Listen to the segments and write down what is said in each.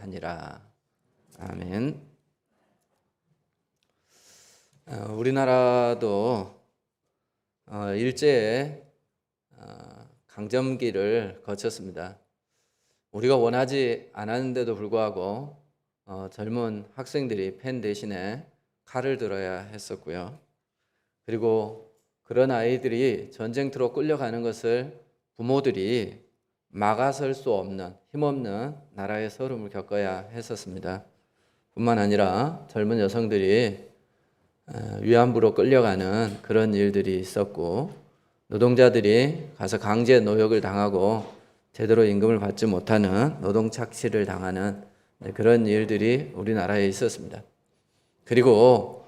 하니라. 아멘. 우리나라도 일제에 강점기를 거쳤습니다. 우리가 원하지 않았는데도 불구하고 젊은 학생들이 펜 대신에 칼을 들어야 했었고요. 그리고 그런 아이들이 전쟁터로 끌려가는 것을 부모들이 막아설 수 없는 힘없는 나라의 서름을 겪어야 했었습니다. 뿐만 아니라 젊은 여성들이 위안부로 끌려가는 그런 일들이 있었고, 노동자들이 가서 강제 노역을 당하고 제대로 임금을 받지 못하는 노동 착취를 당하는 그런 일들이 우리나라에 있었습니다. 그리고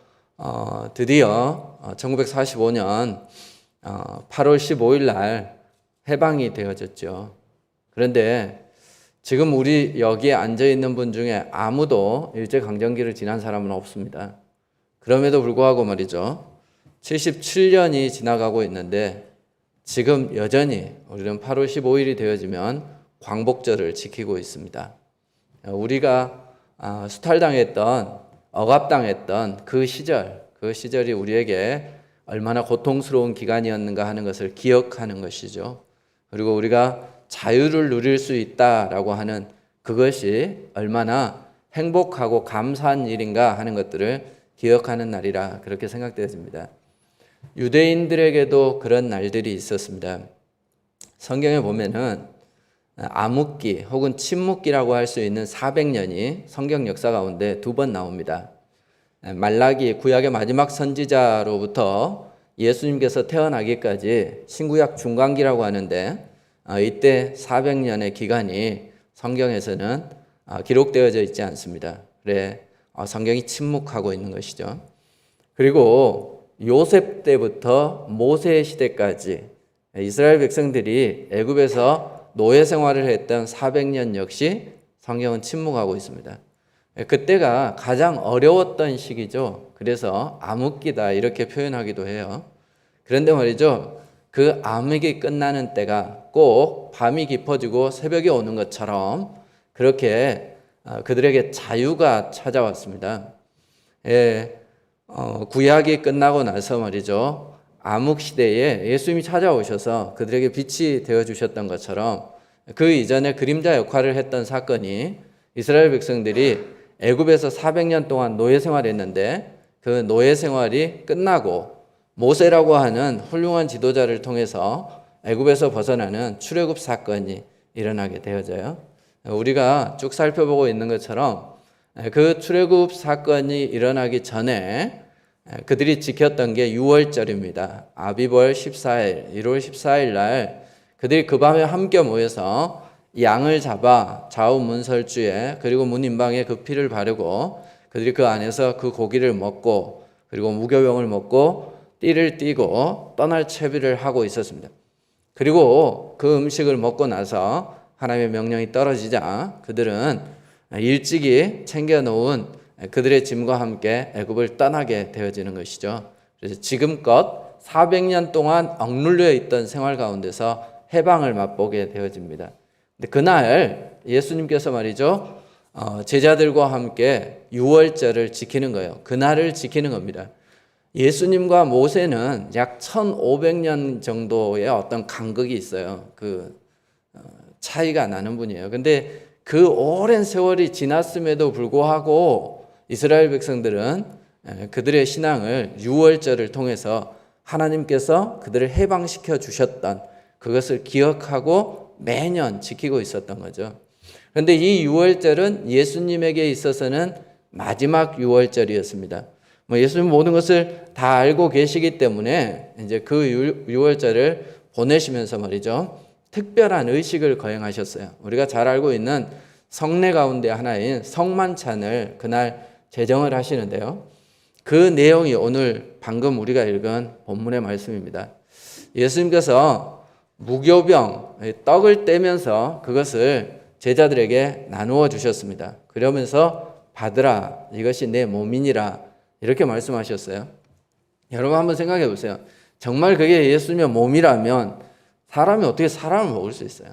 드디어 1945년 8월 15일 날 해방이 되어졌죠. 그런데 지금 우리 여기에 앉아 있는 분 중에 아무도 일제강점기를 지난 사람은 없습니다. 그럼에도 불구하고 말이죠, 77년이 지나가고 있는데 지금 여전히 우리는 8월 15일이 되어지면 광복절을 지키고 있습니다. 우리가 수탈당했던, 억압당했던 그 시절이 우리에게 얼마나 고통스러운 기간이었는가 하는 것을 기억하는 것이죠. 그리고 우리가 자유를 누릴 수 있다라고 하는 그것이 얼마나 행복하고 감사한 일인가 하는 것들을 기억하는 날이라 그렇게 생각되어집니다. 유대인들에게도 그런 날들이 있었습니다. 성경에 보면은 암흑기 혹은 침묵기라고 할 수 있는 400년이 성경 역사 가운데 2번 나옵니다. 말라기 구약의 마지막 선지자로부터 예수님께서 태어나기까지 신구약 중간기라고 하는데, 이때 400년의 기간이 성경에서는 기록되어져 있지 않습니다. 그래 성경이 침묵하고 있는 것이죠. 그리고 요셉 때부터 모세 시대까지 이스라엘 백성들이 애굽에서 노예 생활을 했던 400년 역시 성경은 침묵하고 있습니다. 그때가 가장 어려웠던 시기죠. 그래서 암흑기다 이렇게 표현하기도 해요. 그런데 말이죠, 그 암흑이 끝나는 때가 꼭 밤이 깊어지고 새벽이 오는 것처럼 그렇게 그들에게 자유가 찾아왔습니다. 구약이 끝나고 나서 말이죠, 암흑 시대에 예수님이 찾아오셔서 그들에게 빛이 되어 주셨던 것처럼 그 이전에 그림자 역할을 했던 사건이 이스라엘 백성들이 애굽에서 400년 동안 노예 생활했는데 그 노예 생활이 끝나고 모세라고 하는 훌륭한 지도자를 통해서 애굽에서 벗어나는 출애굽 사건이 일어나게 되어져요. 우리가 쭉 살펴보고 있는 것처럼 그 출애굽 사건이 일어나기 전에 그들이 지켰던 게 유월절입니다. 아비벌 14일, 1월 14일 날 그들이 그 밤에 함께 모여서 양을 잡아 좌우 문설주에 그리고 문 인방에 그 피를 바르고 그들이 그 안에서 그 고기를 먹고 그리고 무교병을 먹고 띠를 띠고 떠날 채비를 하고 있었습니다. 그리고 그 음식을 먹고 나서 하나님의 명령이 떨어지자 그들은 일찍이 챙겨놓은 그들의 짐과 함께 애굽을 떠나게 되어지는 것이죠. 그래서 지금껏 400년 동안 억눌려 있던 생활 가운데서 해방을 맛보게 되어집니다. 근데 그날 예수님께서 말이죠, 제자들과 함께 유월절을 지키는 거예요. 그날을 지키는 겁니다. 예수님과 모세는 약 1500년 정도의 어떤 간극이 있어요. 차이가 나는 분이에요. 근데 그 오랜 세월이 지났음에도 불구하고 이스라엘 백성들은 그들의 신앙을 유월절을 통해서 하나님께서 그들을 해방시켜 주셨던 그것을 기억하고 매년 지키고 있었던 거죠. 그런데 이 유월절은 예수님에게 있어서는 마지막 유월절이었습니다. 예수님 모든 것을 다 알고 계시기 때문에 이제 그 유월절을 보내시면서 말이죠, 특별한 의식을 거행하셨어요. 우리가 잘 알고 있는 성례 가운데 하나인 성만찬을 그날 제정을 하시는데요. 그 내용이 오늘 방금 우리가 읽은 본문의 말씀입니다. 예수님께서 무교병, 떡을 떼면서 그것을 제자들에게 나누어 주셨습니다. 그러면서 받으라, 이것이 내 몸이니라 이렇게 말씀하셨어요. 여러분 한번 생각해 보세요. 정말 그게 예수님의 몸이라면 사람이 어떻게 사람을 먹을 수 있어요?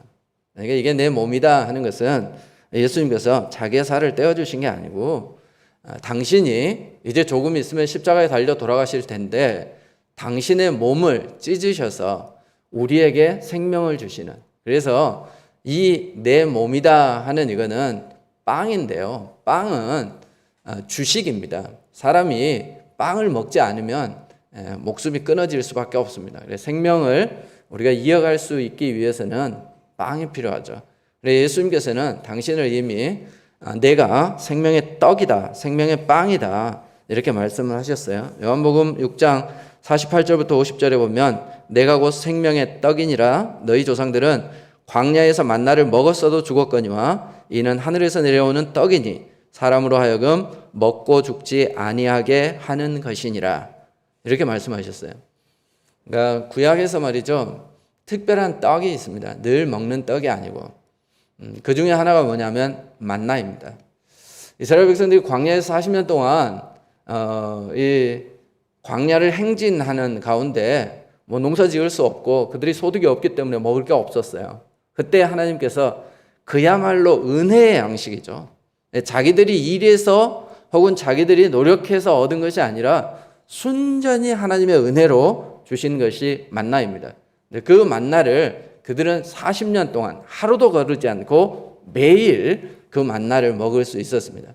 그러니까 이게 내 몸이다 하는 것은 예수님께서 자기의 살을 떼어주신 게 아니고 당신이 이제 조금 있으면 십자가에 달려 돌아가실 텐데 당신의 몸을 찢으셔서 우리에게 생명을 주시는, 그래서 이 내 몸이다 하는 이거는 빵인데요. 빵은 주식입니다. 사람이 빵을 먹지 않으면 목숨이 끊어질 수밖에 없습니다. 그래서 생명을 우리가 이어갈 수 있기 위해서는 빵이 필요하죠. 그래서 예수님께서는 당신을 이미 내가 생명의 떡이다, 생명의 빵이다 이렇게 말씀을 하셨어요. 요한복음 6장 48절부터 50절에 보면 내가 곧 생명의 떡이니라 너희 조상들은 광야에서 만나를 먹었어도 죽었거니와 이는 하늘에서 내려오는 떡이니 사람으로 하여금 먹고 죽지 아니하게 하는 것이니라 이렇게 말씀하셨어요. 그러니까 구약에서 말이죠, 특별한 떡이 있습니다. 늘 먹는 떡이 아니고 그 중에 하나가 뭐냐면 만나입니다. 이스라엘 백성들이 광야에서 40년 동안 이 광야를 행진하는 가운데 뭐 농사 지을 수 없고 그들이 소득이 없기 때문에 먹을 게 없었어요. 그때 하나님께서 그야말로 은혜의 양식이죠. 자기들이 일해서 혹은 자기들이 노력해서 얻은 것이 아니라 순전히 하나님의 은혜로 주신 것이 만나입니다. 그 만나를 그들은 40년 동안 하루도 거르지 않고 매일 그 만나를 먹을 수 있었습니다.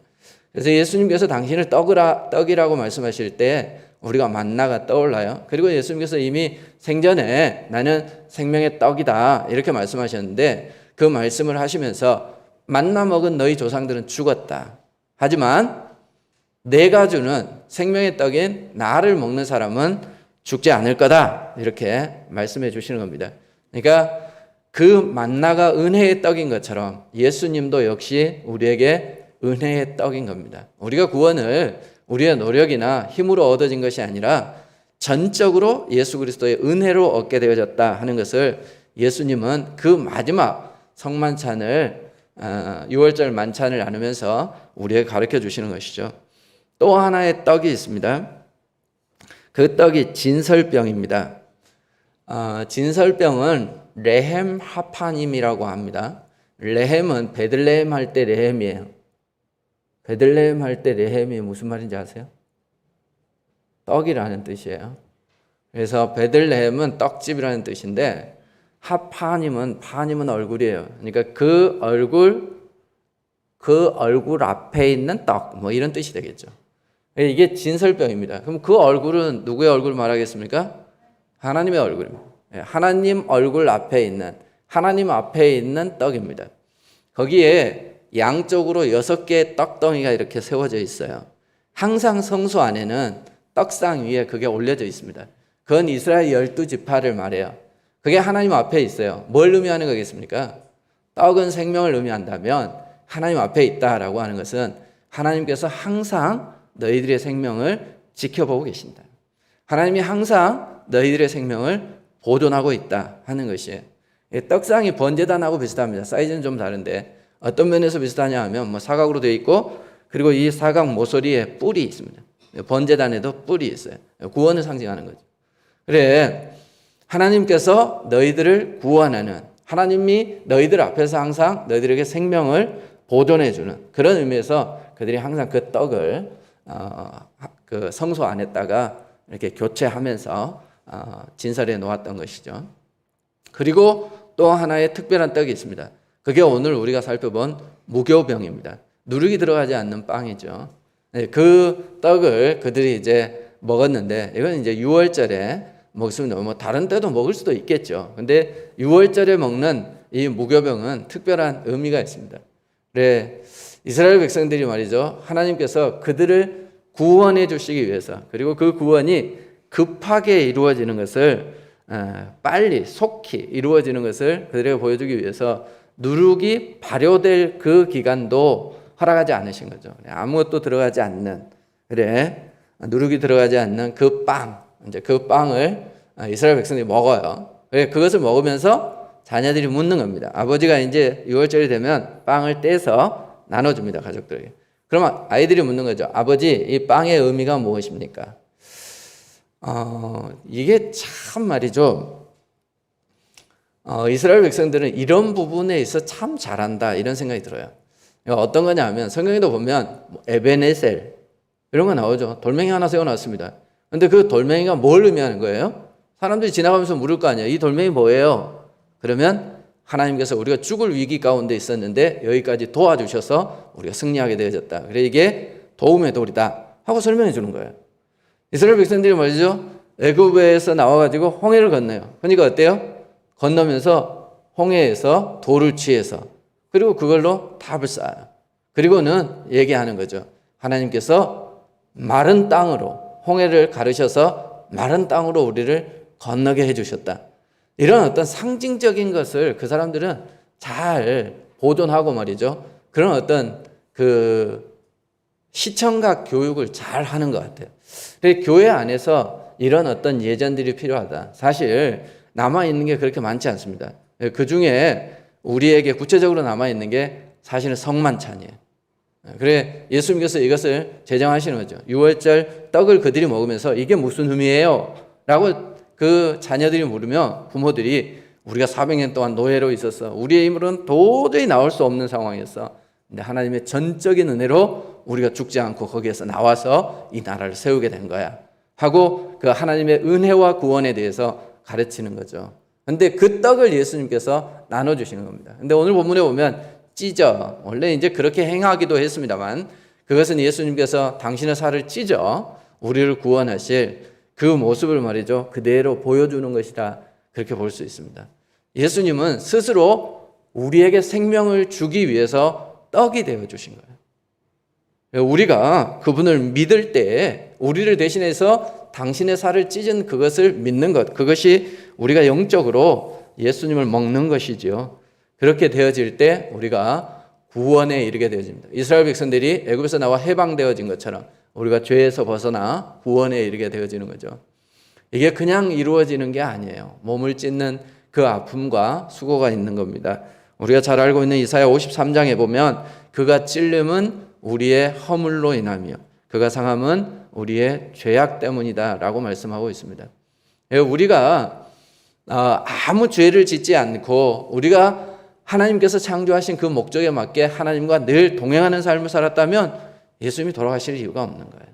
그래서 예수님께서 당신을 떡이라고 말씀하실 때 우리가 만나가 떠올라요. 그리고 예수님께서 이미 생전에 나는 생명의 떡이다 이렇게 말씀하셨는데 그 말씀을 하시면서 만나 먹은 너희 조상들은 죽었다. 하지만 내가 주는 생명의 떡인 나를 먹는 사람은 죽지 않을 거다 이렇게 말씀해 주시는 겁니다. 그러니까 그 만나가 은혜의 떡인 것처럼 예수님도 역시 우리에게 은혜의 떡인 겁니다. 우리가 구원을 우리의 노력이나 힘으로 얻어진 것이 아니라 전적으로 예수 그리스도의 은혜로 얻게 되어졌다 하는 것을 예수님은 그 마지막 성만찬을 6월절 만찬을 나누면서 우리에게 가르쳐 주시는 것이죠. 또 하나의 떡이 있습니다. 그 떡이 진설병입니다. 진설병은 레헴 하파님이라고 합니다. 레헴은 베들레헴 할 때 레헴이에요. 베들레헴 할 때 레헴이 무슨 말인지 아세요? 떡이라는 뜻이에요. 그래서 베들레헴은 떡집이라는 뜻인데 파님은 얼굴이에요. 그러니까 그 얼굴 앞에 있는 떡, 뭐 이런 뜻이 되겠죠. 이게 진설병입니다. 그럼 그 얼굴은 누구의 얼굴 말하겠습니까? 하나님의 얼굴입니다. 하나님 얼굴 앞에 있는, 하나님 앞에 있는 떡입니다. 거기에 양쪽으로 6개의 떡덩이가 이렇게 세워져 있어요. 항상 성소 안에는 떡상 위에 그게 올려져 있습니다. 그건 이스라엘 12지파를 말해요. 그게 하나님 앞에 있어요. 뭘 의미하는 거겠습니까? 떡은 생명을 의미한다면 하나님 앞에 있다라고 하는 것은 하나님께서 항상 너희들의 생명을 지켜보고 계신다. 하나님이 항상 너희들의 생명을 보존하고 있다 하는 것이에요. 떡상이 번제단하고 비슷합니다. 사이즈는 좀 다른데 어떤 면에서 비슷하냐 하면 뭐 사각으로 되어 있고 그리고 이 사각 모서리에 뿔이 있습니다. 번제단에도 뿔이 있어요. 구원을 상징하는 거죠. 그래, 하나님께서 너희들을 구원하는, 하나님이 너희들 앞에서 항상 너희들에게 생명을 보존해 주는 그런 의미에서 그들이 항상 그 떡을 그 성소 안에다가 이렇게 교체하면서 진설해 놓았던 것이죠. 그리고 또 하나의 특별한 떡이 있습니다. 그게 오늘 우리가 살펴본 무교병입니다. 누룩이 들어가지 않는 빵이죠. 그 떡을 그들이 이제 먹었는데 이건 이제 6월절에 먹습니다. 뭐 다른 때도 먹을 수도 있겠죠. 근데 6월절에 먹는 이 무교병은 특별한 의미가 있습니다. 그래, 이스라엘 백성들이 말이죠, 하나님께서 그들을 구원해 주시기 위해서, 그리고 그 구원이 급하게 이루어지는 것을 빨리 속히 이루어지는 것을 그들에게 보여주기 위해서 누룩이 발효될 그 기간도 허락하지 않으신 거죠. 아무것도 들어가지 않는, 그래, 누룩이 들어가지 않는 그 빵, 이제 그 빵을 이스라엘 백성들이 먹어요. 그래, 그것을 먹으면서 자녀들이 묻는 겁니다. 아버지가 이제 6월절이 되면 빵을 떼서 나눠줍니다, 가족들에게. 그러면 아이들이 묻는 거죠. 아버지, 이 빵의 의미가 무엇입니까? 이게 참 말이죠. 이스라엘 백성들은 이런 부분에 있어 참 잘한다 이런 생각이 들어요. 어떤 거냐 하면 성경에도 보면 에베네셀 이런 거 나오죠. 돌멩이 하나 세워놨습니다. 근데 그 돌멩이가 뭘 의미하는 거예요? 사람들이 지나가면서 물을 거 아니에요. 이 돌멩이 뭐예요? 그러면 하나님께서 우리가 죽을 위기 가운데 있었는데 여기까지 도와주셔서 우리가 승리하게 되어졌다. 그래 이게 도움의 돌이다 하고 설명해 주는 거예요. 이스라엘 백성들이 말이죠. 애굽에서 나와가지고 홍해를 건너요. 그러니까 어때요? 건너면서 홍해에서 돌을 취해서 그리고 그걸로 탑을 쌓아요. 그리고는 얘기하는 거죠. 하나님께서 마른 땅으로 홍해를 가르셔서 마른 땅으로 우리를 건너게 해주셨다. 이런 어떤 상징적인 것을 그 사람들은 잘 보존하고 말이죠. 그런 어떤 그 시청각 교육을 잘 하는 것 같아요. 교회 안에서 이런 어떤 예전들이 필요하다. 사실 남아있는 게 그렇게 많지 않습니다. 그 중에 우리에게 구체적으로 남아있는 게 사실은 성만찬이에요. 그래 예수님께서 이것을 제정하시는 거죠. 6월절 떡을 그들이 먹으면서 이게 무슨 의미예요? 라고 그 자녀들이 물으면 부모들이 우리가 400년 동안 노예로 있었어. 우리의 힘으로는 도저히 나올 수 없는 상황이었어. 근데 하나님의 전적인 은혜로 우리가 죽지 않고 거기에서 나와서 이 나라를 세우게 된 거야. 하고 그 하나님의 은혜와 구원에 대해서 가르치는 거죠. 근데 그 떡을 예수님께서 나눠주시는 겁니다. 근데 오늘 본문에 보면 찢어. 원래 이제 그렇게 행하기도 했습니다만 그것은 예수님께서 당신의 살을 찢어 우리를 구원하실 그 모습을 말이죠. 그대로 보여주는 것이다. 그렇게 볼 수 있습니다. 예수님은 스스로 우리에게 생명을 주기 위해서 떡이 되어 주신 거예요. 우리가 그분을 믿을 때 우리를 대신해서 당신의 살을 찢은 그것을 믿는 것, 그것이 우리가 영적으로 예수님을 먹는 것이죠. 그렇게 되어질 때 우리가 구원에 이르게 되어집니다. 이스라엘 백성들이 애굽에서 나와 해방되어진 것처럼 우리가 죄에서 벗어나 구원에 이르게 되어지는 거죠. 이게 그냥 이루어지는 게 아니에요. 몸을 찢는 그 아픔과 수고가 있는 겁니다. 우리가 잘 알고 있는 이사야 53장에 보면 그가 찔림은 우리의 허물로 인하며 그가 상함은 우리의 죄악 때문이다 라고 말씀하고 있습니다. 우리가 아무 죄를 짓지 않고 우리가 하나님께서 창조하신 그 목적에 맞게 하나님과 늘 동행하는 삶을 살았다면 예수님이 돌아가실 이유가 없는 거예요.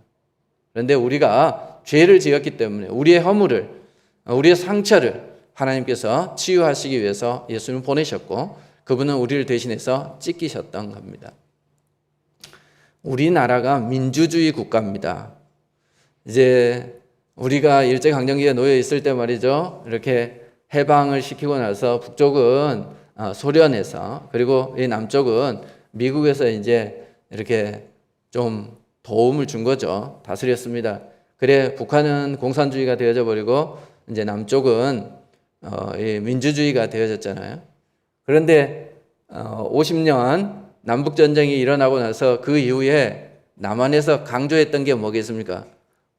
그런데 우리가 죄를 지었기 때문에 우리의 허물을, 우리의 상처를 하나님께서 치유하시기 위해서 예수님을 보내셨고 그분은 우리를 대신해서 찢기셨던 겁니다. 우리나라가 민주주의 국가입니다. 이제 우리가 일제강점기에 놓여 있을 때 말이죠. 이렇게 해방을 시키고 나서 북쪽은 소련에서 그리고 이 남쪽은 미국에서 이제 이렇게 좀 도움을 준 거죠. 다스렸습니다. 그래 북한은 공산주의가 되어져 버리고 이제 남쪽은 민주주의가 되어졌잖아요. 그런데 50년 남북전쟁이 일어나고 나서 그 이후에 남한에서 강조했던 게 뭐겠습니까?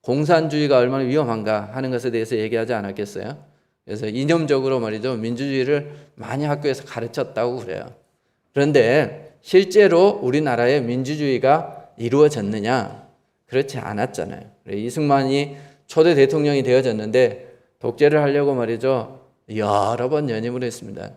공산주의가 얼마나 위험한가 하는 것에 대해서 얘기하지 않았겠어요? 그래서 이념적으로 말이죠. 민주주의를 많이 학교에서 가르쳤다고 그래요. 그런데 실제로 우리나라의 민주주의가 이루어졌느냐? 그렇지 않았잖아요. 이승만이 초대 대통령이 되어졌는데 독재를 하려고 말이죠. 여러 번 연임을 했습니다.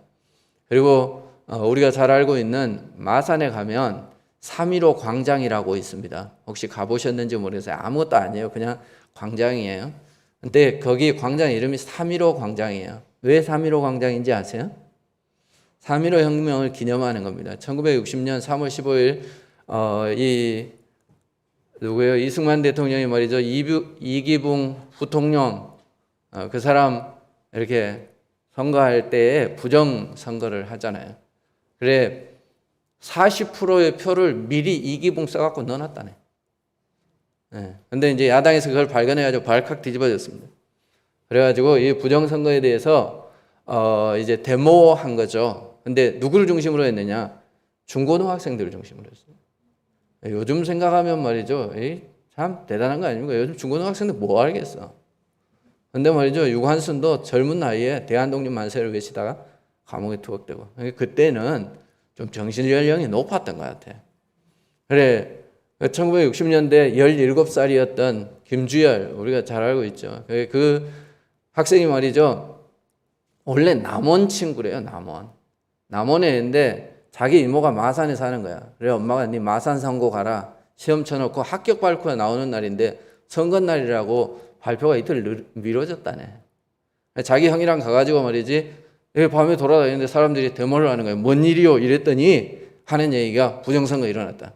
그리고 우리가 잘 알고 있는 마산에 가면 3.15 광장이라고 있습니다. 혹시 가보셨는지 모르겠어요. 아무것도 아니에요. 그냥 광장이에요. 근데 거기 광장 이름이 3.15 광장이에요. 왜 3.15 광장인지 아세요? 3.15 혁명을 기념하는 겁니다. 1960년 3월 15일 누구예요? 이승만 대통령이 말이죠. 이기붕 부통령 그 사람 이렇게 선거할 때에 부정 선거를 하잖아요. 그래 40%의 표를 미리 이기붕 써갖고 넣어놨다네. 근데 이제 야당에서 그걸 발견해가지고 발칵 뒤집어졌습니다. 그래가지고 이 부정 선거에 대해서 이제 데모한 거죠. 근데 누구를 중심으로 했느냐? 중고등학생들을 중심으로 했어요. 요즘 생각하면 말이죠. 참 대단한 거 아닙니까? 요즘 중고등학생들 뭐 알겠어. 근데 말이죠. 유관순도 젊은 나이에 대한독립 만세를 외치다가 감옥에 투옥되고. 그때는 좀 정신 연령이 높았던 것 같아. 그래 1960년대 17살이었던 김주열 우리가 잘 알고 있죠. 그 학생이 말이죠. 원래 남원 친구래요. 남원에 있는데 자기 이모가 마산에 사는 거야. 그래 엄마가 네 마산 선고 가라. 시험 쳐놓고 합격 발표가 나오는 날인데 선거 날이라고 발표가 이틀 미뤄졌다네. 자기 형이랑 가가지고 말이지 밤에 돌아다니는데 사람들이 데모를 하는 거예요. 뭔 일이요? 이랬더니 하는 얘기가 부정선거 일어났다.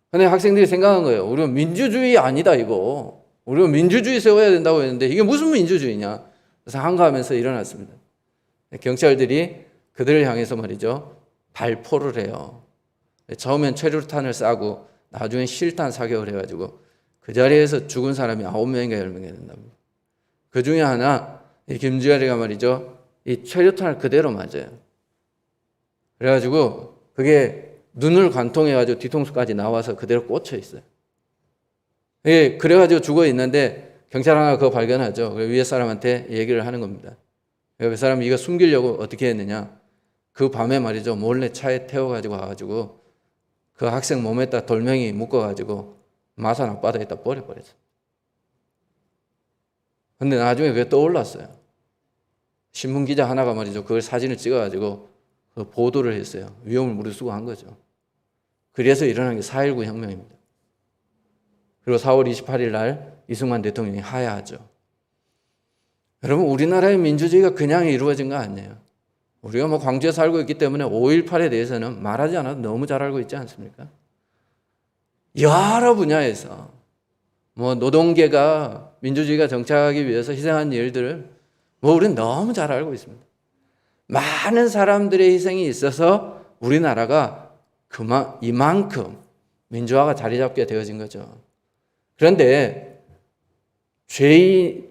근데 학생들이 생각한 거예요. 우리는 민주주의 아니다 이거. 우리는 민주주의 세워야 된다고 했는데 이게 무슨 민주주의냐. 그래서 한가하면서 일어났습니다. 경찰들이 그들을 향해서 말이죠. 발포를 해요. 처음엔 최루탄을 쏴고 나중엔 실탄 사격을 해가지고 그 자리에서 죽은 사람이 9명인가 10명이 된답니다. 그 중에 하나 이 김주열이가 말이죠. 이 최루탄을 그대로 맞아요. 그래가지고 그게 눈을 관통해가지고 뒤통수까지 나와서 그대로 꽂혀 있어요. 그래가지고 죽어 있는데 경찰 하나가 그거 발견하죠. 위에 사람한테 얘기를 하는 겁니다. 그 사람이 이거 숨기려고 어떻게 했느냐. 그 밤에 말이죠. 몰래 차에 태워가지고 와가지고 그 학생 몸에다 돌멩이 묶어가지고 마산 앞바다에다 버려버렸어요. 근데 나중에 그게 떠올랐어요. 신문기자 하나가 말이죠. 그걸 사진을 찍어가지고 그 보도를 했어요. 위험을 무릅쓰고 한 거죠. 그래서 일어난 게 4.19 혁명입니다. 그리고 4월 28일 날 이승만 대통령이 하야하죠. 여러분 우리나라의 민주주의가 그냥 이루어진 거 아니에요. 우리가 뭐 광주에 살고 있기 때문에 5.18에 대해서는 말하지 않아도 너무 잘 알고 있지 않습니까? 여러 분야에서 뭐 노동계가 민주주의가 정착하기 위해서 희생한 일들을 뭐 우리는 너무 잘 알고 있습니다. 많은 사람들의 희생이 있어서 우리나라가 이만큼 민주화가 자리 잡게 되어진 거죠. 그런데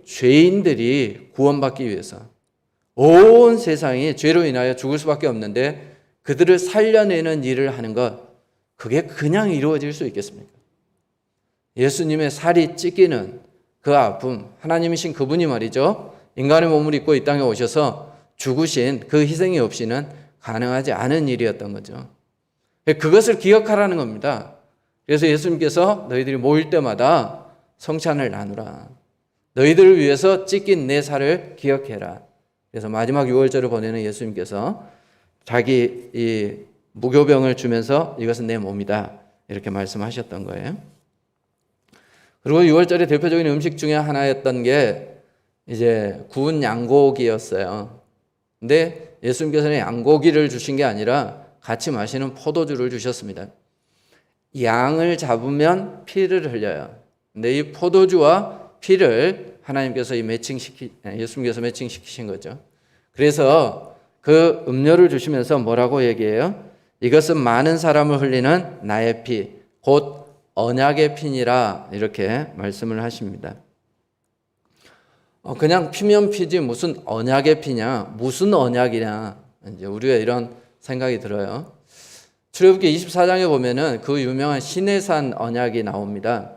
죄인들이 구원받기 위해서 온 세상이 죄로 인하여 죽을 수밖에 없는데 그들을 살려내는 일을 하는 것, 그게 그냥 이루어질 수 있겠습니까? 예수님의 살이 찢기는 그 아픔, 하나님이신 그분이 말이죠. 인간의 몸을 입고 이 땅에 오셔서 죽으신 그 희생이 없이는 가능하지 않은 일이었던 거죠. 그것을 기억하라는 겁니다. 그래서 예수님께서 너희들이 모일 때마다 성찬을 나누라. 너희들을 위해서 찢긴 내 살을 기억해라. 그래서 마지막 유월절을 보내는 예수님께서 자기 이 무교병을 주면서 이것은 내 몸이다. 이렇게 말씀하셨던 거예요. 그리고 유월절의 대표적인 음식 중에 하나였던 게 이제 구운 양고기였어요. 근데 예수님께서는 양고기를 주신 게 아니라 같이 마시는 포도주를 주셨습니다. 양을 잡으면 피를 흘려요. 근데 이 포도주와 피를 하나님께서 예수님께서 매칭시키신 거죠. 그래서 그 음료를 주시면서 뭐라고 얘기해요? 이것은 많은 사람을 흘리는 나의 피, 곧 언약의 피니라 이렇게 말씀을 하십니다. 그냥 피면 피지 무슨 언약의 피냐, 무슨 언약이냐, 이제 우리가 이런 생각이 들어요. 출애굽기 24장에 보면은 그 유명한 시내산 언약이 나옵니다.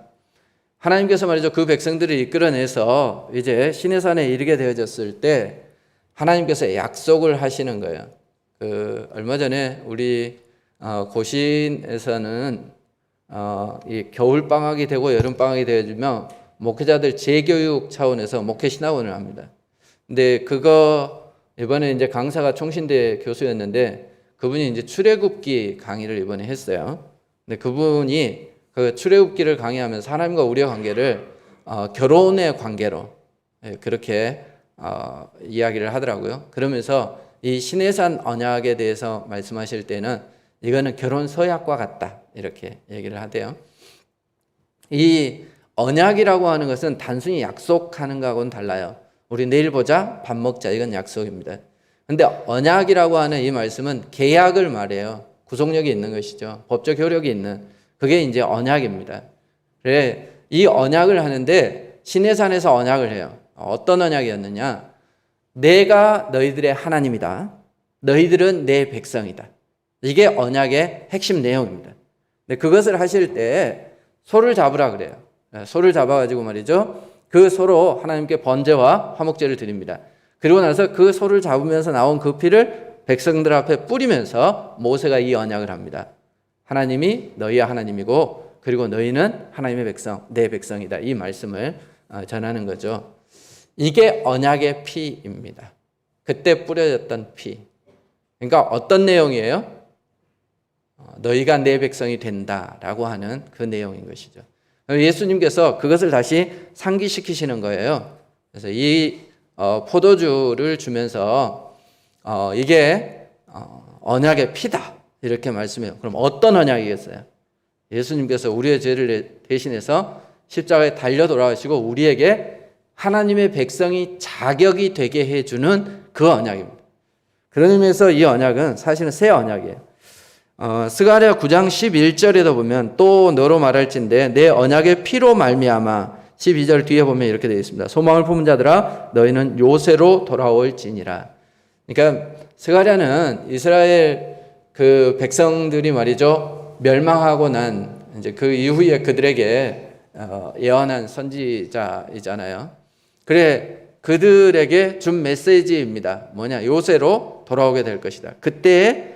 하나님께서 말이죠. 그 백성들을 이끌어내서 이제 시내산에 이르게 되어졌을 때 하나님께서 약속을 하시는 거예요. 얼마 전에 우리 고신에서는 이 겨울 방학이 되고 여름 방학이 되어지면 목회자들 재교육 차원에서 목회 신학원을 합니다. 근데 그거 이번에 이제 강사가 총신대 교수였는데 그분이 이제 출애굽기 강의를 이번에 했어요. 근데 그분이 그 출애굽기를 강의하면서 하나님과 우리의 관계를 결혼의 관계로 그렇게 이야기를 하더라고요. 그러면서 이 시내산 언약에 대해서 말씀하실 때는 이거는 결혼 서약과 같다 이렇게 얘기를 하대요. 이 언약이라고 하는 것은 단순히 약속하는 것하고는 달라요. 우리 내일 보자, 밥 먹자, 이건 약속입니다. 근데 언약이라고 하는 이 말씀은 계약을 말해요. 구속력이 있는 것이죠. 법적 효력이 있는, 그게 이제 언약입니다. 그래, 이 언약을 하는데 시내산에서 언약을 해요. 어떤 언약이었느냐? 내가 너희들의 하나님이다. 너희들은 내 백성이다. 이게 언약의 핵심 내용입니다. 근데 그것을 하실 때 소를 잡으라 그래요. 소를 잡아가지고 말이죠. 그 소로 하나님께 번제와 화목제를 드립니다. 그리고 나서 그 소를 잡으면서 나온 그 피를 백성들 앞에 뿌리면서 모세가 이 언약을 합니다. 하나님이 너희의 하나님이고 그리고 너희는 하나님의 백성, 내 백성이다. 이 말씀을 전하는 거죠. 이게 언약의 피입니다. 그때 뿌려졌던 피. 그러니까 어떤 내용이에요? 너희가 내 백성이 된다라고 하는 그 내용인 것이죠. 예수님께서 그것을 다시 상기시키시는 거예요. 그래서 이 포도주를 주면서 이게 언약의 피다 이렇게 말씀해요. 그럼 어떤 언약이겠어요? 예수님께서 우리의 죄를 대신해서 십자가에 달려 돌아가시고 우리에게 하나님의 백성이 자격이 되게 해주는 그 언약입니다. 그런 의미에서 이 언약은 사실은 새 언약이에요. 스가랴 9장 11절에도 보면 또 너로 말할진대 내 언약의 피로 말미암아 12절 뒤에 보면 이렇게 되어 있습니다. 소망을 품은 자들아 너희는 요새로 돌아올지니라. 그러니까 스가랴는 이스라엘 그 백성들이 말이죠 멸망하고 난 이제 그 이후에 그들에게 예언한 선지자이잖아요. 그래 그들에게 준 메시지입니다. 뭐냐? 요새로 돌아오게 될 것이다. 그때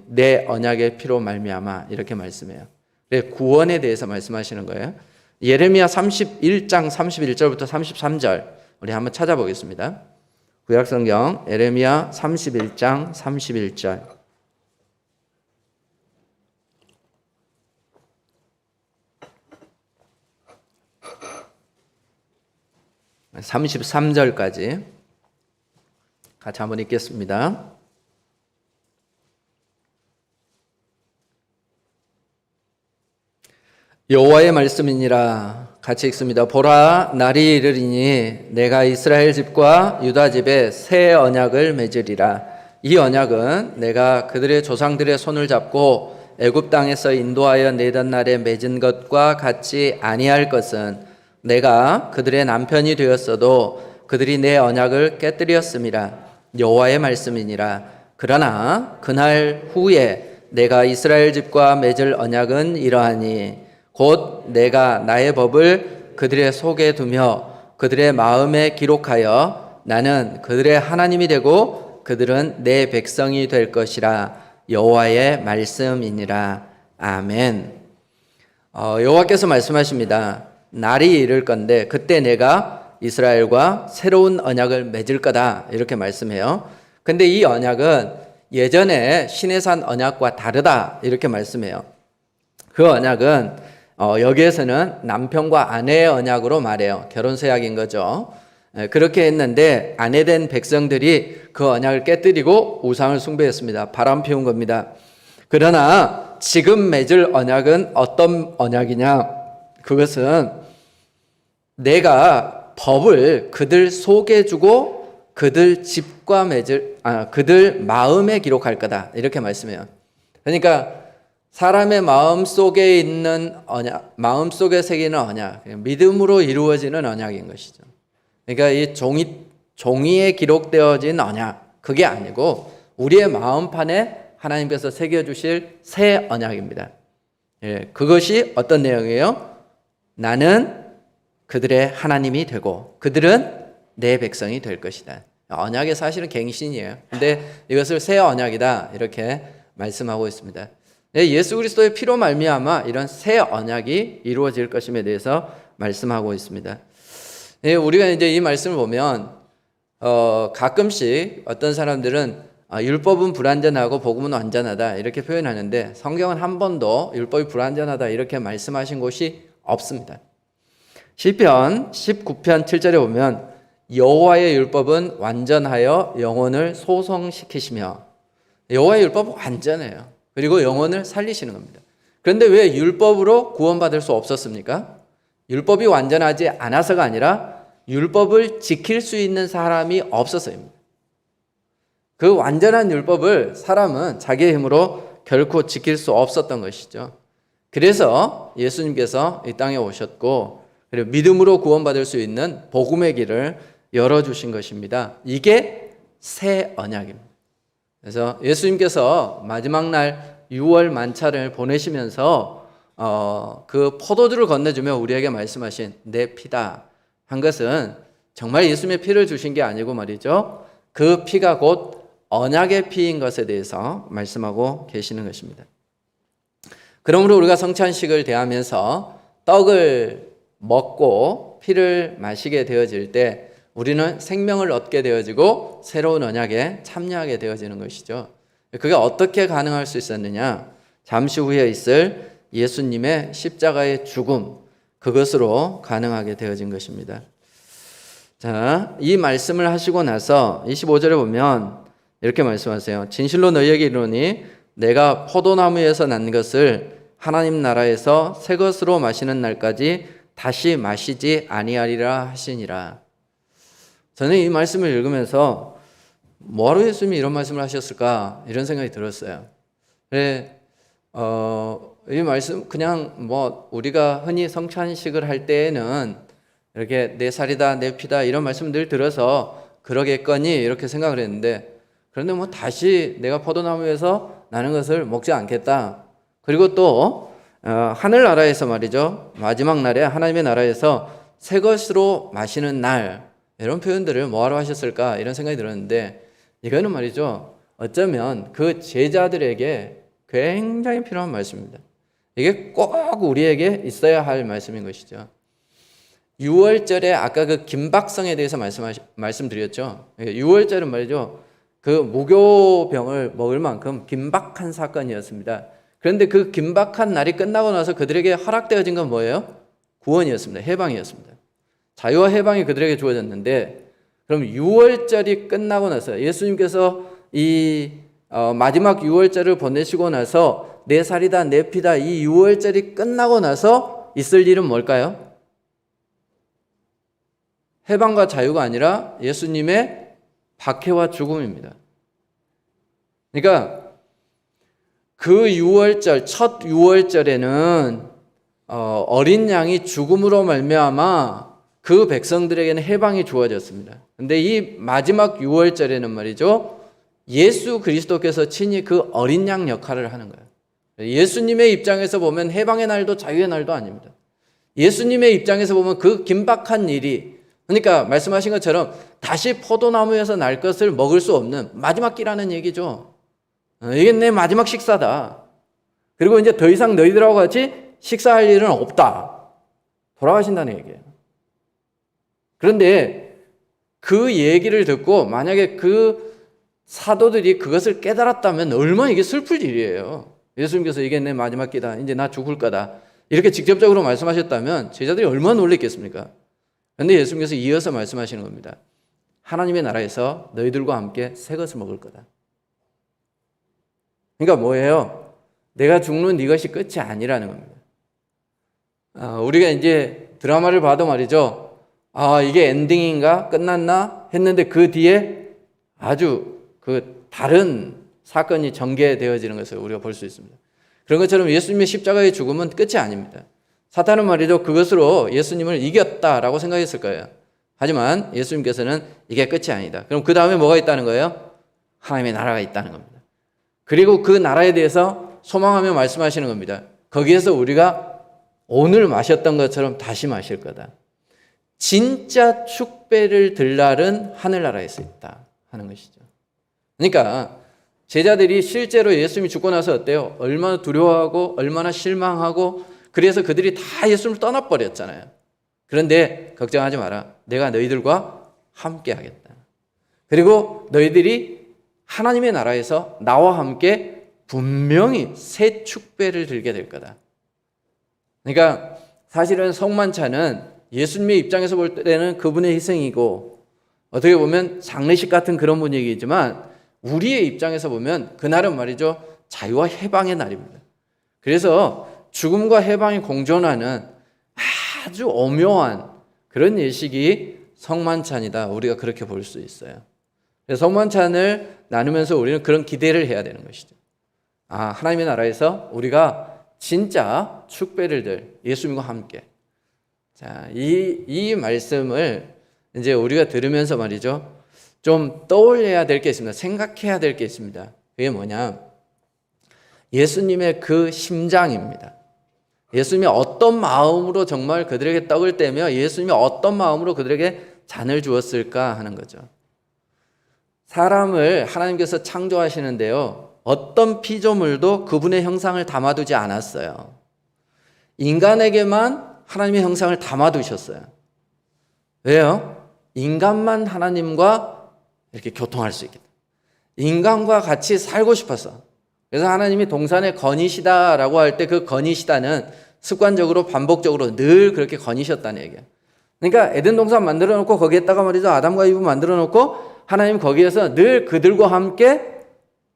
내 언약의 피로 말미암아 이렇게 말씀해요. 구원에 대해서 말씀하시는 거예요. 예레미야 31장 31절부터 33절 우리 한번 찾아보겠습니다. 구약성경 예레미야 31장 31절 33절까지 같이 한번 읽겠습니다. 여호와의 말씀이니라. 같이 읽습니다. 보라 날이 이르리니 내가 이스라엘 집과 유다 집에 새 언약을 맺으리라. 이 언약은 내가 그들의 조상들의 손을 잡고 애굽 땅에서 인도하여 내던 날에 맺은 것과 같이 아니할 것은 내가 그들의 남편이 되었어도 그들이 내 언약을 깨뜨렸음이라. 여호와의 말씀이니라. 그러나 그날 후에 내가 이스라엘 집과 맺을 언약은 이러하니 곧 내가 나의 법을 그들의 속에 두며 그들의 마음에 기록하여 나는 그들의 하나님이 되고 그들은 내 백성이 될 것이라. 여호와의 말씀이니라. 아멘. 여호와께서 말씀하십니다. 날이 이를 건데 그때 내가 이스라엘과 새로운 언약을 맺을 거다 이렇게 말씀해요. 근데 이 언약은 예전에 시내산 언약과 다르다 이렇게 말씀해요. 그 언약은 여기에서는 남편과 아내의 언약으로 말해요. 결혼서약인 거죠. 그렇게 했는데 아내된 백성들이 그 언약을 깨뜨리고 우상을 숭배했습니다. 바람 피운 겁니다. 그러나 지금 맺을 언약은 어떤 언약이냐? 그것은 내가 법을 그들 속에 주고 그들 집과 그들 마음에 기록할 거다 이렇게 말씀해요. 그러니까 사람의 마음 속에 있는 언약, 마음 속에 새기는 언약, 믿음으로 이루어지는 언약인 것이죠. 그러니까 이 종이에 기록되어진 언약, 그게 아니고 우리의 마음판에 하나님께서 새겨주실 새 언약입니다. 그것이 어떤 내용이에요? 나는 그들의 하나님이 되고 그들은 내 백성이 될 것이다. 언약의 사실은 갱신이에요. 근데 이것을 새 언약이다 이렇게 말씀하고 있습니다. 예수 그리스도의 피로 말미암아 이런 새 언약이 이루어질 것임에 대해서 말씀하고 있습니다. 우리가 이제 이 말씀을 보면 가끔씩 어떤 사람들은 율법은 불완전하고 복음은 완전하다 이렇게 표현하는데 성경은 한 번도 율법이 불완전하다 이렇게 말씀하신 곳이 없습니다. 시편 19편 7절에 보면 여호와의 율법은 완전하여 영혼을 소성시키시며 여호와의 율법은 완전해요. 그리고 영혼을 살리시는 겁니다. 그런데 왜 율법으로 구원받을 수 없었습니까? 율법이 완전하지 않아서가 아니라 율법을 지킬 수 있는 사람이 없어서입니다. 그 완전한 율법을 사람은 자기의 힘으로 결코 지킬 수 없었던 것이죠. 그래서 예수님께서 이 땅에 오셨고 그리고 믿음으로 구원받을 수 있는 복음의 길을 열어주신 것입니다. 이게 새 언약입니다. 그래서 예수님께서 마지막 날 6월 만찬을 보내시면서 그 포도주를 건네주며 우리에게 말씀하신 내 피다 한 것은 정말 예수님의 피를 주신 게 아니고 말이죠. 그 피가 곧 언약의 피인 것에 대해서 말씀하고 계시는 것입니다. 그러므로 우리가 성찬식을 대하면서 떡을 먹고 피를 마시게 되어질 때 우리는 생명을 얻게 되어지고 새로운 언약에 참여하게 되어지는 것이죠. 그게 어떻게 가능할 수 있었느냐? 잠시 후에 있을 예수님의 십자가의 죽음, 그것으로 가능하게 되어진 것입니다. 자, 이 말씀을 하시고 나서 25절에 보면 이렇게 말씀하세요. 진실로 너희에게 이르노니 내가 포도나무에서 난 것을 하나님 나라에서 새 것으로 마시는 날까지 다시 마시지 아니하리라 하시니라. 저는 이 말씀을 읽으면서 뭐하러 예수님이 이런 말씀을 하셨을까 이런 생각이 들었어요. 이 말씀 그냥 뭐 우리가 흔히 성찬식을 할 때에는 이렇게 내 살이다 내 피다 이런 말씀들 들어서 그러겠거니 이렇게 생각을 했는데, 그런데 뭐 다시 내가 포도나무에서 나는 것을 먹지 않겠다. 그리고 또 하늘나라에서 말이죠, 마지막 날에 하나님의 나라에서 새 것으로 마시는 날, 이런 표현들을 뭐하러 하셨을까 이런 생각이 들었는데, 이거는 말이죠, 어쩌면 그 제자들에게 굉장히 필요한 말씀입니다. 이게 꼭 우리에게 있어야 할 말씀인 것이죠. 6월절에 아까 그 김박성에 대해서 말씀드렸죠. 6월절은 말이죠, 그 무교병을 먹을 만큼 긴박한 사건이었습니다. 그런데 그 긴박한 날이 끝나고 나서 그들에게 허락되어진 건 뭐예요? 구원이었습니다. 해방이었습니다. 자유와 해방이 그들에게 주어졌는데, 그럼 6월절이 끝나고 나서 예수님께서 이 마지막 6월절을 보내시고 나서 내 살이다 내 피다 이 6월절이 끝나고 나서 있을 일은 뭘까요? 해방과 자유가 아니라 예수님의 박해와 죽음입니다. 그러니까 그 6월절, 첫 6월절에는 어린 양이 죽음으로 말미암아 그 백성들에게는 해방이 주어졌습니다. 그런데 이 마지막 6월절에는 말이죠, 예수 그리스도께서 친히 그 어린 양 역할을 하는 거예요. 예수님의 입장에서 보면 해방의 날도 자유의 날도 아닙니다. 예수님의 입장에서 보면 그 긴박한 일이, 그러니까 말씀하신 것처럼 다시 포도나무에서 날 것을 먹을 수 없는 마지막 끼라는 얘기죠. 이게 내 마지막 식사다. 그리고 이제 더 이상 너희들하고 같이 식사할 일은 없다. 돌아가신다는 얘기예요. 그런데 그 얘기를 듣고 만약에 그 사도들이 그것을 깨달았다면 얼마나 이게 슬플 일이에요. 예수님께서 이게 내 마지막 끼다. 이제 나 죽을 거다. 이렇게 직접적으로 말씀하셨다면 제자들이 얼마나 놀랐겠습니까? 그런데 예수님께서 이어서 말씀하시는 겁니다. 하나님의 나라에서 너희들과 함께 새 것을 먹을 거다. 그러니까 뭐예요? 내가 죽는 이것이 끝이 아니라는 겁니다. 우리가 이제 드라마를 봐도 말이죠, 이게 엔딩인가? 끝났나? 했는데 그 뒤에 아주 그 다른 사건이 전개되어지는 것을 우리가 볼 수 있습니다. 그런 것처럼 예수님의 십자가의 죽음은 끝이 아닙니다. 사탄은 말이죠, 그것으로 예수님을 이겼다라고 생각했을 거예요. 하지만 예수님께서는 이게 끝이 아니다. 그럼 그 다음에 뭐가 있다는 거예요? 하나님의 나라가 있다는 겁니다. 그리고 그 나라에 대해서 소망하며 말씀하시는 겁니다. 거기에서 우리가 오늘 마셨던 것처럼 다시 마실 거다. 진짜 축배를 들 날은 하늘나라에서 있다 하는 것이죠. 그러니까 제자들이 실제로 예수님이 죽고 나서 어때요? 얼마나 두려워하고 얼마나 실망하고, 그래서 그들이 다 예수님을 떠나버렸잖아요. 그런데 걱정하지 마라. 내가 너희들과 함께 하겠다. 그리고 너희들이 하나님의 나라에서 나와 함께 분명히 새 축배를 들게 될 거다. 그러니까 사실은 성만찬은 예수님의 입장에서 볼 때는 그분의 희생이고, 어떻게 보면 장례식 같은 그런 분위기이지만 우리의 입장에서 보면 그날은 말이죠, 자유와 해방의 날입니다. 그래서 죽음과 해방이 공존하는 아주 오묘한 그런 예식이 성만찬이다. 우리가 그렇게 볼 수 있어요. 그래서 성만찬을 나누면서 우리는 그런 기대를 해야 되는 것이죠. 하나님의 나라에서 우리가 진짜 축배를 들 예수님과 함께. 자, 이 말씀을 이제 우리가 들으면서 말이죠, 좀 떠올려야 될 게 있습니다. 생각해야 될 게 있습니다. 그게 뭐냐? 예수님의 그 심장입니다. 예수님이 어떤 마음으로 정말 그들에게 떡을 떼며 예수님이 어떤 마음으로 그들에게 잔을 주었을까 하는 거죠. 사람을 하나님께서 창조하시는데요, 어떤 피조물도 그분의 형상을 담아두지 않았어요. 인간에게만 하나님의 형상을 담아두셨어요. 왜요? 인간만 하나님과 이렇게 교통할 수 있겠다. 인간과 같이 살고 싶었어. 그래서 하나님이 동산에 거니시다라고 할 때 그 거니시다는 습관적으로 반복적으로 늘 그렇게 거니셨다는 얘기예요. 그러니까 에덴 동산 만들어 놓고 거기에다가 말이죠. 아담과 이브 만들어 놓고 하나님 거기에서 늘 그들과 함께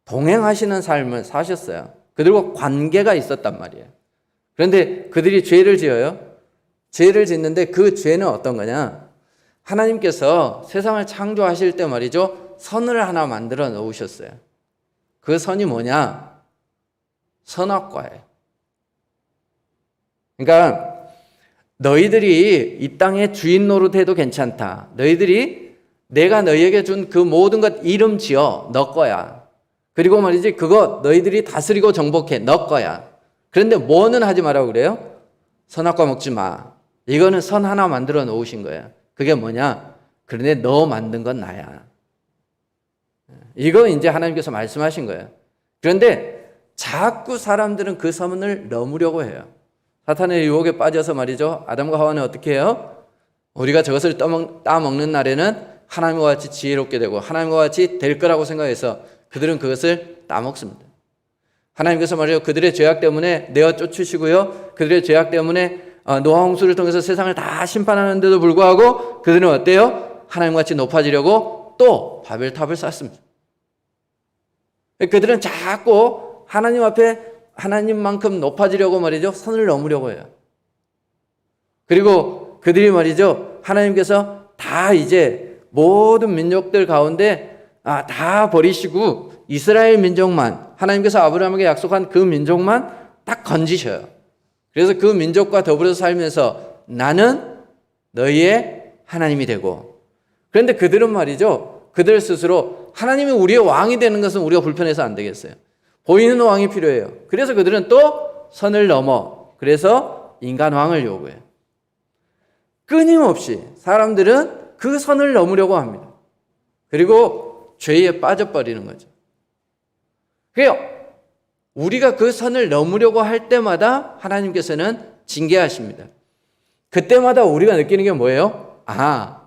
동행하시는 삶을 사셨어요. 그들과 관계가 있었단 말이에요. 그런데 그들이 죄를 지어요. 죄를 짓는데 그 죄는 어떤 거냐? 하나님께서 세상을 창조하실 때 말이죠. 선을 하나 만들어 놓으셨어요. 그 선이 뭐냐? 선악과예요. 그러니까 너희들이 이 땅의 주인 노릇해도 괜찮다. 너희들이 내가 너희에게 준 그 모든 것 이름 지어 너 거야. 그리고 말이지 그거 너희들이 다스리고 정복해 너 거야. 그런데 뭐는 하지 말라고 그래요? 선악과 먹지 마. 이거는 선 하나 만들어 놓으신 거야. 그게 뭐냐? 그런데 너 만든 건 나야. 이거 이제 하나님께서 말씀하신 거예요. 그런데 자꾸 사람들은 그 선을 넘으려고 해요. 사탄의 유혹에 빠져서 말이죠. 아담과 하와는 어떻게 해요? 우리가 저것을 따먹는 날에는 하나님과 같이 지혜롭게 되고 하나님과 같이 될 거라고 생각해서 그들은 그것을 따먹습니다. 하나님께서 말이죠. 그들의 죄악 때문에 내어 쫓으시고요. 그들의 죄악 때문에 노아 홍수를 통해서 세상을 다 심판하는데도 불구하고 그들은 어때요? 하나님과 같이 높아지려고 또 바벨탑을 쌓습니다. 그들은 자꾸 하나님 앞에 하나님만큼 높아지려고 말이죠. 선을 넘으려고 해요. 그리고 그들이 말이죠. 하나님께서 다 이제 모든 민족들 가운데 다 버리시고 이스라엘 민족만 하나님께서 아브라함에게 약속한 그 민족만 딱 건지셔요. 그래서 그 민족과 더불어서 살면서 나는 너희의 하나님이 되고 그런데 그들은 말이죠. 그들 스스로 하나님이 우리의 왕이 되는 것은 우리가 불편해서 안 되겠어요. 보이는 왕이 필요해요. 그래서 그들은 또 선을 넘어 그래서 인간 왕을 요구해요. 끊임없이 사람들은 그 선을 넘으려고 합니다. 그리고 죄에 빠져버리는 거죠. 그래요. 우리가 그 선을 넘으려고 할 때마다 하나님께서는 징계하십니다. 그때마다 우리가 느끼는 게 뭐예요?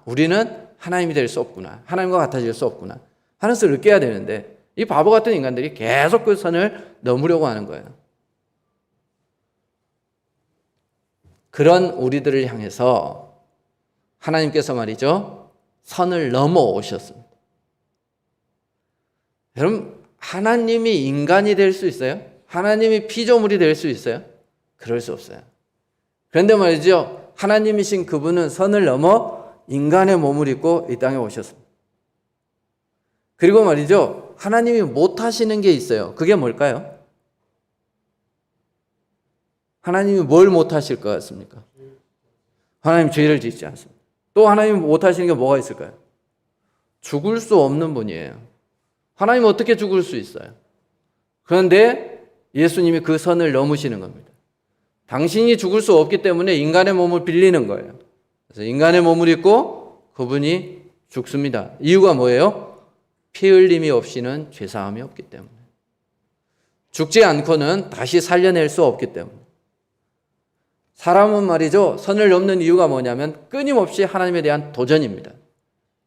우리는 하나님이 될 수 없구나. 하나님과 같아질 수 없구나. 하는 것을 느껴야 되는데 이 바보 같은 인간들이 계속 그 선을 넘으려고 하는 거예요. 그런 우리들을 향해서 하나님께서 말이죠. 선을 넘어오셨습니다. 여러분 하나님이 인간이 될 수 있어요? 하나님이 피조물이 될 수 있어요? 그럴 수 없어요. 그런데 말이죠. 하나님이신 그분은 선을 넘어 인간의 몸을 입고 이 땅에 오셨습니다. 그리고 말이죠. 하나님이 못하시는 게 있어요. 그게 뭘까요? 하나님이 뭘 못하실 것 같습니까? 하나님 죄를 짓지 않습니다. 또 하나님이 못하시는 게 뭐가 있을까요? 죽을 수 없는 분이에요. 하나님은 어떻게 죽을 수 있어요? 그런데 예수님이 그 선을 넘으시는 겁니다. 당신이 죽을 수 없기 때문에 인간의 몸을 빌리는 거예요. 그래서 인간의 몸을 입고 그분이 죽습니다. 이유가 뭐예요? 피 흘림이 없이는 죄사함이 없기 때문에. 죽지 않고는 다시 살려낼 수 없기 때문에. 사람은 말이죠. 선을 넘는 이유가 뭐냐면 끊임없이 하나님에 대한 도전입니다.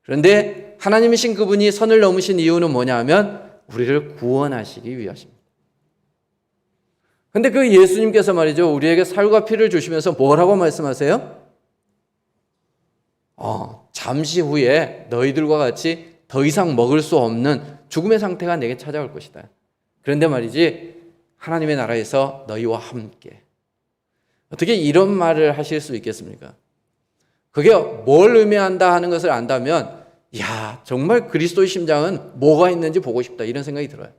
그런데 하나님이신 그분이 선을 넘으신 이유는 뭐냐 하면 우리를 구원하시기 위하십니다. 그런데 그 예수님께서 말이죠. 우리에게 살과 피를 주시면서 뭐라고 말씀하세요? 잠시 후에 너희들과 같이 더 이상 먹을 수 없는 죽음의 상태가 내게 찾아올 것이다. 그런데 말이지 하나님의 나라에서 너희와 함께. 어떻게 이런 말을 하실 수 있겠습니까? 그게 뭘 의미한다 하는 것을 안다면 정말 그리스도의 심장은 뭐가 있는지 보고 싶다 이런 생각이 들어요.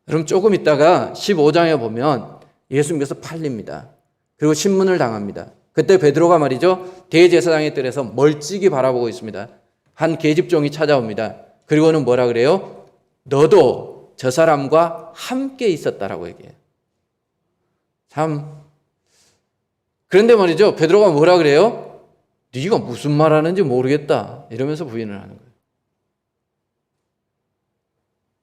여러분 조금 있다가 15장에 보면 예수님께서 팔립니다. 그리고 신문을 당합니다. 그때 베드로가 말이죠. 대제사장의 뜰에서 멀찍이 바라보고 있습니다. 한 계집종이 찾아옵니다. 그리고는 뭐라 그래요? 너도 저 사람과 함께 있었다라고 얘기해요. 그런데 말이죠. 베드로가 뭐라 그래요? 네가 무슨 말 하는지 모르겠다. 이러면서 부인을 하는 거예요.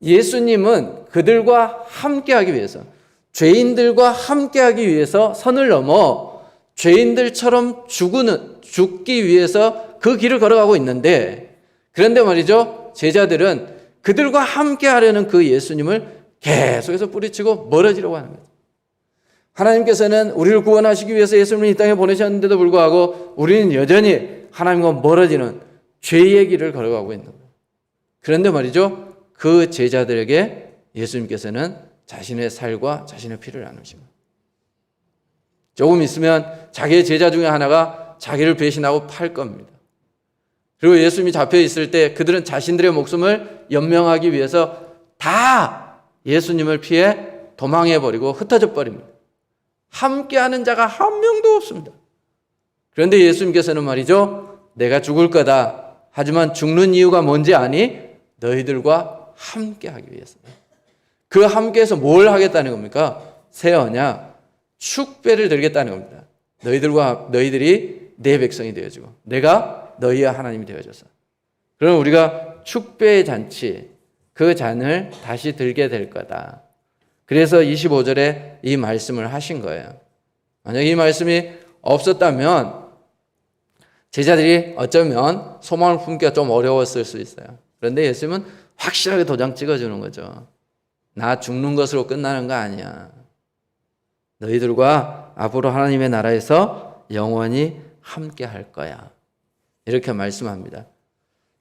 예수님은 그들과 함께하기 위해서, 죄인들과 함께하기 위해서 선을 넘어 죄인들처럼 죽기 위해서 그 길을 걸어가고 있는데, 그런데 말이죠. 제자들은 그들과 함께 하려는 그 예수님을 계속해서 뿌리치고 멀어지려고 하는 거죠. 하나님께서는 우리를 구원하시기 위해서 예수님을 이 땅에 보내셨는데도 불구하고 우리는 여전히 하나님과 멀어지는 죄의 길을 걸어가고 있는 거예요. 그런데 말이죠, 그 제자들에게 예수님께서는 자신의 살과 자신의 피를 나누신 거예요. 조금 있으면 자기의 제자 중에 하나가 자기를 배신하고 팔 겁니다. 그리고 예수님이 잡혀 있을 때 그들은 자신들의 목숨을 연명하기 위해서 다 예수님을 피해 도망해버리고 흩어져 버립니다. 함께하는 자가 한 명도 없습니다. 그런데 예수님께서는 말이죠, 내가 죽을 거다. 하지만 죽는 이유가 뭔지 아니? 너희들과 함께하기 위해서. 그 함께해서 뭘 하겠다는 겁니까? 새 언약, 축배를 들겠다는 겁니다. 너희들이 내 백성이 되어주고 내가 너희의 하나님이 되어줘서. 그럼 우리가 축배의 잔치, 그 잔을 다시 들게 될 거다. 그래서 25절에 이 말씀을 하신 거예요. 만약 이 말씀이 없었다면 제자들이 어쩌면 소망을 품기가 좀 어려웠을 수 있어요. 그런데 예수님은 확실하게 도장 찍어주는 거죠. 나 죽는 것으로 끝나는 거 아니야. 너희들과 앞으로 하나님의 나라에서 영원히 함께 할 거야. 이렇게 말씀합니다.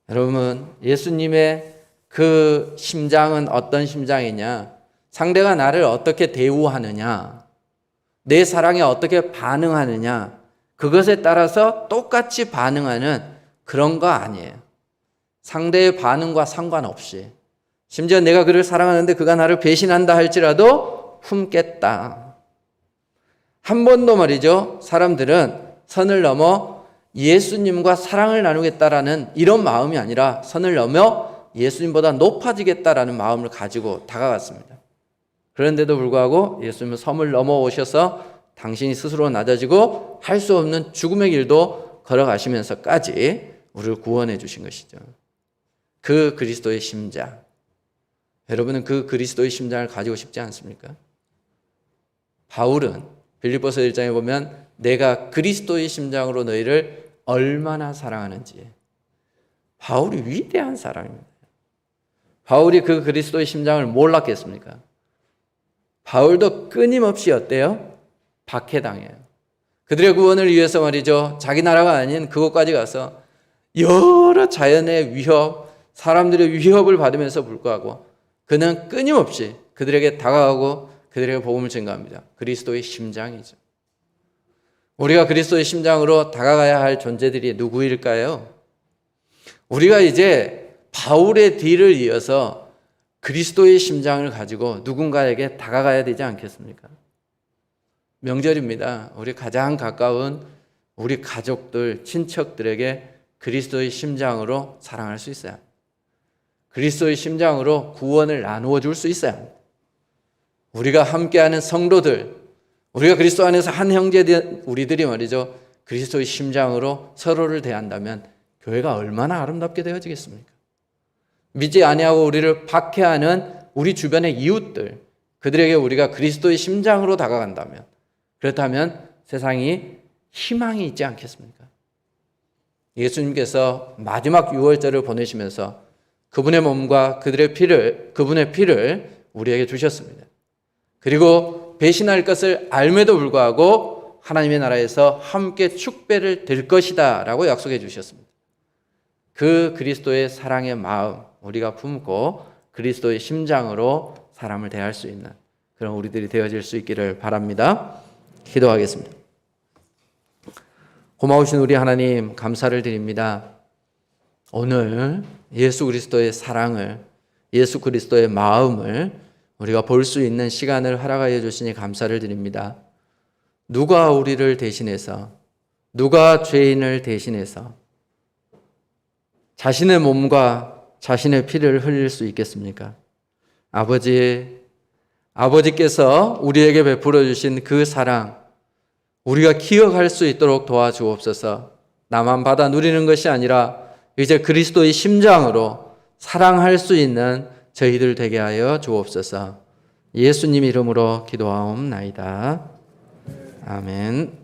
여러분, 예수님의 그 심장은 어떤 심장이냐? 상대가 나를 어떻게 대우하느냐? 내 사랑에 어떻게 반응하느냐? 그것에 따라서 똑같이 반응하는 그런 거 아니에요. 상대의 반응과 상관없이, 심지어 내가 그를 사랑하는데 그가 나를 배신한다 할지라도 품겠다. 한 번도 말이죠, 사람들은 선을 넘어 예수님과 사랑을 나누겠다라는 이런 마음이 아니라 선을 넘어 예수님보다 높아지겠다라는 마음을 가지고 다가갔습니다. 그런데도 불구하고 예수님은 섬을 넘어오셔서 당신이 스스로 낮아지고 할 수 없는 죽음의 길도 걸어가시면서까지 우리를 구원해 주신 것이죠. 그 그리스도의 심장. 여러분은 그 그리스도의 심장을 가지고 싶지 않습니까? 바울은 빌립보서 1장에 보면 내가 그리스도의 심장으로 너희를 얼마나 사랑하는지. 바울이 위대한 사람입니다. 바울이 그 그리스도의 심장을 몰랐겠습니까? 바울도 끊임없이 어때요? 박해당해요. 그들의 구원을 위해서 말이죠, 자기 나라가 아닌 그곳까지 가서 여러 자연의 위협, 사람들의 위협을 받으면서 불구하고 그는 끊임없이 그들에게 다가가고 그들에게 복음을 전가합니다. 그리스도의 심장이죠. 우리가 그리스도의 심장으로 다가가야 할 존재들이 누구일까요? 우리가 이제 바울의 뒤를 이어서 그리스도의 심장을 가지고 누군가에게 다가가야 되지 않겠습니까? 명절입니다. 우리 가장 가까운 우리 가족들, 친척들에게 그리스도의 심장으로 사랑할 수 있어야 합니다. 그리스도의 심장으로 구원을 나누어 줄 수 있어야 합니다. 우리가 함께하는 성도들, 우리가 그리스도 안에서 한 형제된 우리들이 말이죠, 그리스도의 심장으로 서로를 대한다면 교회가 얼마나 아름답게 되어지겠습니까? 믿지 아니하고 우리를 박해하는 우리 주변의 이웃들, 그들에게 우리가 그리스도의 심장으로 다가간다면, 그렇다면 세상이 희망이 있지 않겠습니까? 예수님께서 마지막 유월절을 보내시면서 그분의 몸과 그분의 피를 우리에게 주셨습니다. 그리고 배신할 것을 알매도 불구하고 하나님의 나라에서 함께 축배를 들 것이다 라고 약속해 주셨습니다. 그 그리스도의 사랑의 마음 우리가 품고 그리스도의 심장으로 사람을 대할 수 있는 그런 우리들이 되어질 수 있기를 바랍니다. 기도하겠습니다. 고마우신 우리 하나님 감사를 드립니다. 오늘 예수 그리스도의 사랑을, 예수 그리스도의 마음을 우리가 볼 수 있는 시간을 허락하여 주시니 감사를 드립니다. 누가 우리를 대신해서, 누가 죄인을 대신해서 자신의 몸과 자신의 피를 흘릴 수 있겠습니까? 아버지께서 우리에게 베풀어 주신 그 사랑 우리가 기억할 수 있도록 도와주옵소서. 나만 받아 누리는 것이 아니라 이제 그리스도의 심장으로 사랑할 수 있는 저희들 되게 하여 주옵소서. 예수님 이름으로 기도하옵나이다. 아멘.